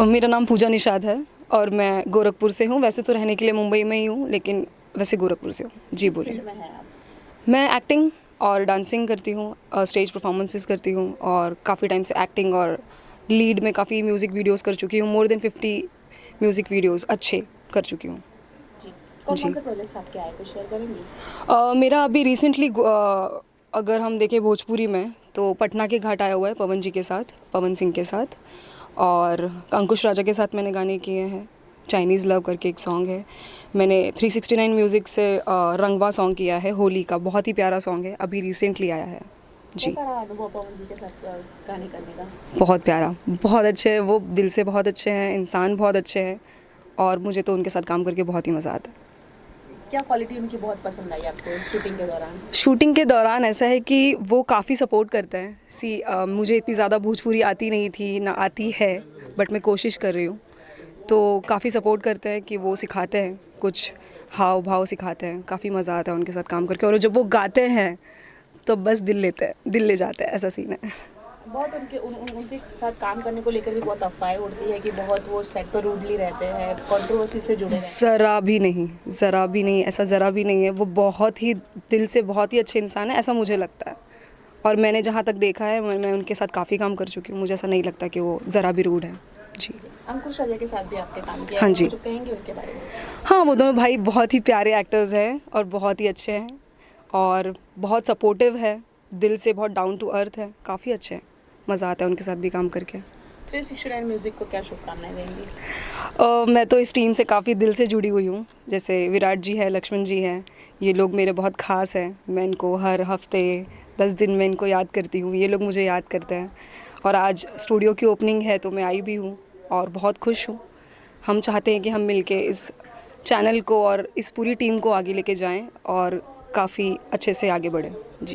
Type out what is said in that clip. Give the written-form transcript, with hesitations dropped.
मेरा नाम पूजा निषाद है और मैं गोरखपुर से हूँ। वैसे तो रहने के लिए मुंबई में ही हूँ, लेकिन वैसे गोरखपुर से हूँ। जी बोलिए। फील्ड में है आप? मैं एक्टिंग और डांसिंग करती हूँ, स्टेज परफॉर्मेंसेस करती हूँ और काफ़ी टाइम से एक्टिंग और लीड में काफ़ी म्यूज़िक वीडियोस कर चुकी हूँ। मोर देन 50 म्यूज़िक वीडियोस अच्छे कर चुकी हूँ। जी। कौन जी। कौन से प्रोजेक्ट्स आपके आए, कुछ शेयर करेंगी? मेरा अभी रिसेंटली अगर हम देखें भोजपुरी में तो पटना के घाट आया हुआ है पवन जी के साथ, पवन सिंह के साथ, और अंकुश राजा के साथ मैंने गाने किए हैं। चाइनीज़ लव करके एक सॉन्ग है। मैंने 369 म्यूज़िक से रंगवा सॉन्ग किया है, होली का, बहुत ही प्यारा सॉन्ग है, अभी रिसेंटली आया है। जी। कैसा रहा अनुभव पवन जी के साथ गाने करने का? बहुत प्यारा, बहुत अच्छे हैं वो, दिल से बहुत अच्छे हैं, इंसान बहुत अच्छे हैं और मुझे तो उनके साथ काम करके बहुत ही मज़ा आता है। क्या क्वालिटी उनकी बहुत पसंद आई आपको शूटिंग के दौरान? शूटिंग के दौरान ऐसा है कि वो काफ़ी सपोर्ट करते हैं। मुझे इतनी ज़्यादा भोजपुरी आती नहीं थी, ना आती है, बट मैं कोशिश कर रही हूँ। तो काफ़ी सपोर्ट करते हैं कि वो सिखाते हैं, कुछ हाव भाव सिखाते हैं। काफ़ी मज़ा आता है उनके साथ काम करके, और जब वो गाते हैं तो बस दिल ले जाते हैं, ऐसा सीन है। बहुत उनके साथ काम करने को लेकर भी बहुत अफवाहें उड़ती है कि बहुत वो सेट पर रूडली रहते हैं, कंट्रोवर्सी से जुड़े रहते ज़रा भी नहीं, ज़रा भी नहीं, ऐसा ज़रा भी नहीं है। वो बहुत ही दिल से बहुत ही अच्छे इंसान है, ऐसा मुझे लगता है। और मैंने जहाँ तक देखा है, मैं उनके साथ काफ़ी काम कर चुकी हूँ, मुझे ऐसा नहीं लगता कि वो ज़रा भी रूड है। जी। हैं। अंकुश राजा के साथ भी आपने काम किया हाँ है, जी। कुछ कहेंगे उनके बारे में? हाँ, वो दोनों भाई बहुत ही प्यारे एक्टर्स हैं और बहुत ही अच्छे हैं और बहुत सपोर्टिव है, दिल से बहुत डाउन टू अर्थ है, काफ़ी अच्छे हैं। मज़ा आता है उनके साथ भी काम करके। 369 म्यूजिक को क्या शुभकामनाएं देंगी? मैं तो इस टीम से काफ़ी दिल से जुड़ी हुई हूँ। जैसे विराट जी है, लक्ष्मण जी हैं, ये लोग मेरे बहुत ख़ास हैं। मैं इनको हर हफ्ते 10 दिन में इनको याद करती हूँ, ये लोग मुझे याद करते हैं। और आज स्टूडियो की ओपनिंग है तो मैं आई भी हूँ और बहुत खुश हूँ। हम चाहते हैं कि हम मिलके इस चैनल को और इस पूरी टीम को आगे लेके जाएं और काफ़ी अच्छे से आगे बढ़ें। जी।